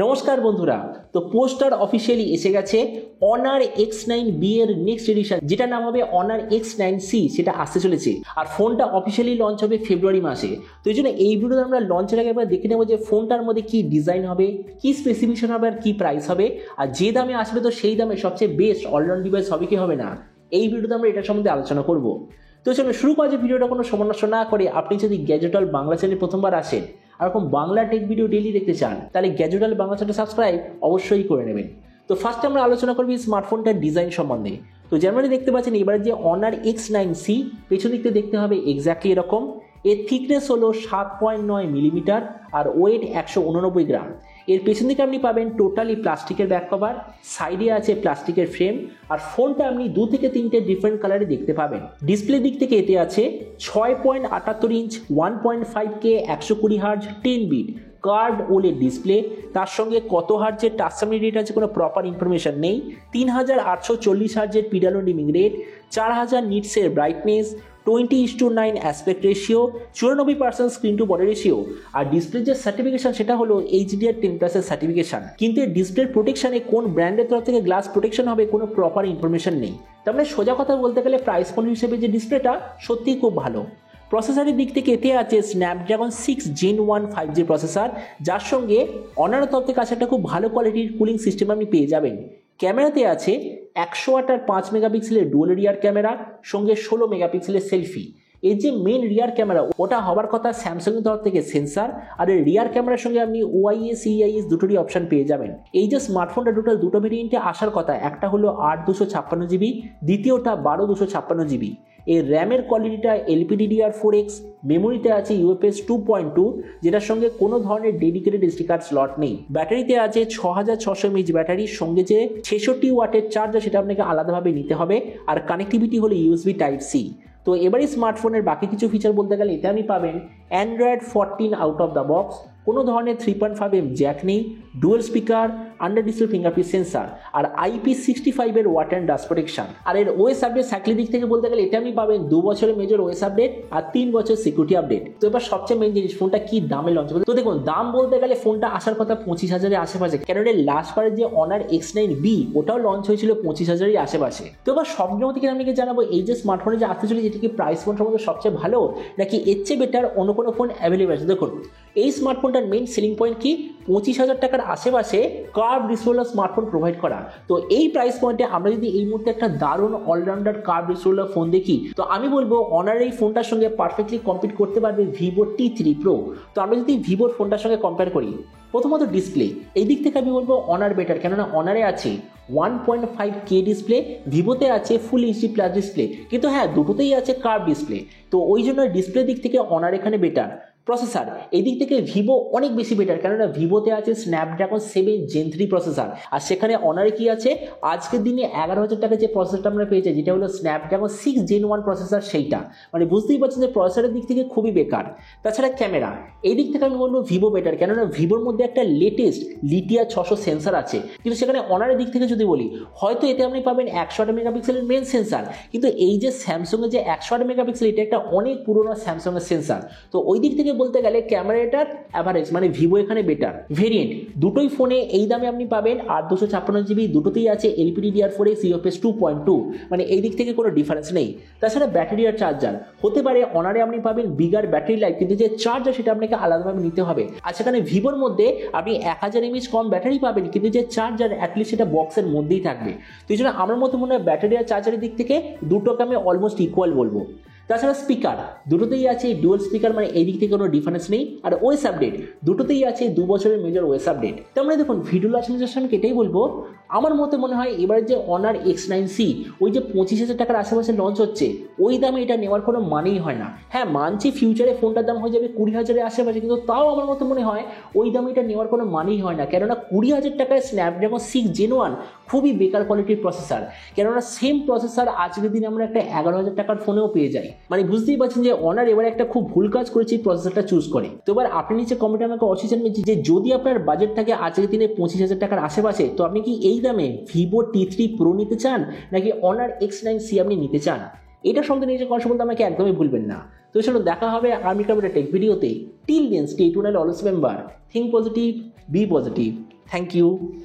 নমস্কার বন্ধুরা, তো পোস্টার অফিসিয়ালি এসে গেছে অনার X9B এর নেক্সট এডিশন, যেটা নাম হবে অনার X9C। সেটা আসতে চলেছে আর ফোনটা অফিসিয়ালি লঞ্চ হবে ফেব্রুয়ারি মাসে। তো এই জন্য এই ভিডিওতে আমরা লঞ্চের আগে একবার দেখে নেবো যে ফোনটার মধ্যে কি ডিজাইন হবে, কি স্পেসিফিকেশন হবে আর কি প্রাইস হবে, আর যে দামে আসবে তো সেই দামে সবচেয়ে বেস্ট অলরাউন্ড ডিভাইস হবে কি হবে না, এই ভিডিওতে আমরা এটার সম্বন্ধে আলোচনা করব। তো চলো শুরু করা যে ভিডিওটা কোনো সময় নষ্ট না করে, আপনি যদি গ্যাজেটল বাংলা চ্যানেলে প্রথমবার আসেন আর এরকম বাংলা টেক ভিডিও ডেইলি দেখতে চান, তাহলে গ্যাজেটল বাংলা চ্যানেল সাবস্ক্রাইব অবশ্যই করে নেবেন। তো ফার্স্টে আমরা আলোচনা করবি স্মার্টফোনটার ডিজাইন সম্বন্ধে। তো যেমনটি দেখতে পাচ্ছেন এবারে যে অনার X9C, পেছন দিকতে দেখতে হবে এক্স্যাক্টলি এরকম। এর থিকনেস হলো 7.9 মিলিমিটার আর ওয়েট 189 গ্রাম। এর পেছন দিকে আপনি পাবেন টোটালি প্লাস্টিকের ব্যাক কভার, সাইডে আছে প্লাস্টিকের ফ্রেম, আর ফোনটা আপনি 2 থেকে 3টে ডিফারেন্ট কালারে দেখতে পাবেন। ডিসপ্লে দিক থেকে এতে আছে 6.78 inch 1.5K 120 hertz 10 bit curved OLED display. তার সঙ্গে কত হার্জের টাচ সামনি রেট আছে কোনো প্রপার ইনফরমেশন নেই। 3840 হার্জের পিডালো ডিমিং রেট, 4000 নিটসের brightness, 20:9 aspect ratio, 94% screen to body ratio. আর ডিসপ্লের যে সার্টিফিকেশন সেটা হলো HDR10+ এর সার্টিফিকেশন, কিন্তু এই ডিসপ্লের প্রোটেকশনে কোন ব্র্যান্ডের তরফ থেকে গ্লাস প্রোটেকশন হবে কোনো প্রপার ইনফরমেশন নেই। তার মানে সোজা কথা বলতে গেলে প্রাইস পয়েন্ট হিসেবে যে ডিসপ্লেটা সত্যিই খুব ভালো। প্রসেসরের দিক থেকে এতে আছে স্ন্যাপড্রাগন 6 Gen 1 5G প্রসেসর, যার সঙ্গে অনার তরফ থেকে কাছে একটা খুব ভালো কোয়ালিটির কুলিং সিস্টেম আপনি পেয়ে যাবেন। ক্যামেরাতে আছে 108 আর 5 মেগাপিক্সেলের ডুয়াল রিয়ার ক্যামেরা, সঙ্গে 16 মেগাপিক্সেলের সেলফি। এর যে মেন রিয়ার ক্যামেরা ওটা হবার কথা স্যামসাংয়ের তরফ থেকে সেন্সার, আর এই রিয়ার ক্যামেরার সঙ্গে আপনি OIS EIS দুটোরই অপশন পেয়ে যাবেন। এই যে স্মার্টফোনটা টোটাল দুটো ভেরিয়েন্টে আসার কথা, একটা হলো 8/256GB, দ্বিতীয়টা 12/256GB। এর র্যামের কোয়ালিটিটা LPDDR4X, মেমোরিতে আছে UFS 2.2, যেটার সঙ্গে কোনো ধরনের ডেডিকেটেড SD কার্ড স্লট নেই। ব্যাটারিতে আছে 6600 mAh ব্যাটারির সঙ্গে যে 66 ওয়াটের চার্জার সেটা আপনাকে আলাদাভাবে নিতে হবে, আর কানেক্টিভিটি হলো USB Type-C। তো এবারে স্মার্টফোনের বাকি কিছু ফিচার বলতে গেলে এতে আপনি পাবেন Android 14 out of the box, কোনো ধরনের 3.5mm জ্যাক নেই, dual speaker, under display fingerprint sensor, আর IP65 এর ওয়াটার অ্যান্ড ডাস্ট প্রোটেকশন। আর এর OS আপডেট সাইকেল দিক থেকে বলতে গেলে এটা আপনি পাবেন 2 বছরের মেজর OS আপডেট আর 3 বছর সিকিউরিটি আপডেট। তো এবার সবচেয়ে মেইন জিনিস, ফোনটা কি দামে লঞ্চ হবে। তো দেখুন, দাম বলতে গেলে ফোনটা আসার কথা 25,000-এর আশেপাশে, কারণ এর লাস্ট বারের যে অনার X9B ওটাও লঞ্চ হয়েছিল 25,000-এর আশেপাশে। তো এবার সব থেকে আপনাকে জানাবো এই যে স্মার্টফোনে যে আসতে চলেছে যেটা কি প্রাইস পয়েন্টের মধ্যে সবচেয়ে ভালো নাকি এর চেয়ে বেটার অন্য কোনো ফোন অ্যাভেলেবল আছে। দেখুন, এই স্মার্টফোনটার মেইন সেলিং পয়েন্ট কি, 25,000 টাকার আশেপাশে কার্ভ ডিসপ্লে স্মার্টফোন প্রোভাইড করা। তো এই প্রাইস পয়েন্টে আমরা যদি এই মুহূর্তে একটা দারুণ অলরাউন্ডার কার্ভ ডিসপ্লে ফোন দেখি, তো আমি বলবো অনার এই ফোনটার সঙ্গে পারফেক্টলি কম্পিট করতে পারবে Vivo T3 Pro। তো আমরা যদি ভিভোর ফোনটার সঙ্গে কম্পেয়ার করি, প্রথমত ডিসপ্লে এই দিক থেকে আমি বলবো অনার বেটার, কেননা অনারে আছে 1.5K ডিসপ্লে, ভিভোতে আছে ফুল HD+ ডিসপ্লে, কিন্তু হ্যাঁ দুটোতেই আছে কার্ভ ডিসপ্লে। তো ওই জন্য ডিসপ্লে দিক থেকে অনার এখানে বেটার। প্রসেসর এই দিক থেকে ভিভো অনেক বেশি বেটার, কেননা ভিভোতে আছে স্ন্যাপড্রাগন 7 Gen 3 প্রসেসর, আর সেখানে অনারে কি আছে আজকের দিনে 11,000 টাকা যে প্রসেসরটা আমরা পেয়েছি যেটা হলো স্ন্যাপড্রাগন 6 Gen 1 প্রসেসর, সেইটা মানে বুঝতেই পারছেন যে প্রসেসরের দিক থেকে খুবই বেকার। তাছাড়া ক্যামেরা এই দিক থেকে আমি বলবো ভিভো বেটার, কেননা ভিভোর মধ্যে একটা লেটেস্ট লিটিয়া 600 সেন্সার আছে, কিন্তু সেখানে অনারের দিক থেকে যদি বলি হয়তো এতে আপনি পাবেন 108 মেগাপিক্সেলের মেন সেন্সার, কিন্তু এই যে স্যামসাংয়ের যে 108 মেগাপিক্সেল এটা একটা অনেক পুরোনো স্যামসাংয়ের সেন্সার। তো ওই দিক থেকে বলতে গেলে ক্যামেরাটার অ্যাভারেজ মানে ভিভো এখানে বেটার। ভেরিয়েন্ট দুটোই ফোনে এই দামে আপনি পাবেন 8/256GB, দুটোতেই আছে LPDDR4X UFS 2.2, মানে এই দিক থেকে কোনো ডিফারেন্স নেই। তাছাড়া ব্যাটারি আর চার্জার হতে পারে অনারে আপনি পাবেন বিগার ব্যাটারি লাইফ, কিন্তু যে চার্জার সেটা আপনাকে আলাদাভাবে নিতে হবে। আর সেখানে ভিভোর মধ্যে আপনি 1000 mAh কম ব্যাটারি পাবেন, কিন্তু যে চার্জার অ্যাটলিস্ট সেটা বক্সের মধ্যেই থাকবে। তো এই জন্য আমার মতে মনে হয় ব্যাটারি আর চার্জারের দিক থেকে দুটোকে আমি অলমোস্ট ইকুয়াল বলবো। তাছাড়া স্পিকার দুটোতেই আছে ডুয়াল স্পিকার, মানে এই দিক থেকে কোনো ডিফারেন্স নেই। আর OS আপডেট দুটোতেই আছে 2 বছরের মেজর OS আপডেট। তো আমরা দেখুন ভিডিও লাস্ট এটাই বলবো, আমার মতে মনে হয় এবার যে অনার X9C ওই যে 25,000 টাকার আশেপাশে লঞ্চ হচ্ছে ওই দামে এটা নেওয়ার কোনো মানেই হয় না। হ্যাঁ মানছি ফিউচারে ফোনটার দাম হয়ে যাবে 20,000-এর আশেপাশে, কিন্তু তাও আমার মতে মনে হয় ওই দামে এটা নেওয়ার কোনো মানেই হয় না, কেননা 20,000 টাকায় স্ন্যাপড্রাগন 6 Gen 1 খুবই বেকার কোয়ালিটির প্রসেসর, কেননা সেম প্রসেসর আজকের দিনে আমরা একটা 11,000 টাকার ফোনেও পেয়ে যাই। মানে বুঝতেই পারছেন যে অনার এবার একটা খুব ভুল কাজ করেছে প্রসেসরটা চুজ করে। তো এবার আপনি নিচে কমেন্টে আমাকে অবশ্যই জানাবেন যে যদি আপনার বাজেট থাকে আজকের দিনে 25,000 টাকার আশেপাশে, তো আপনি কি এই দামে Vivo T3 Pro নিতে চান নাকি অনার X9C আপনি নিতে চান, এটা সম্বন্ধে নিজে কথা বলতে আমাকে একদমই ভুলবেন না। তো চলো দেখা হবে আগামীকাল একটা টেক ভিডিওতে। Till then stay tuned, always remember, think positive, be positive. Thank you.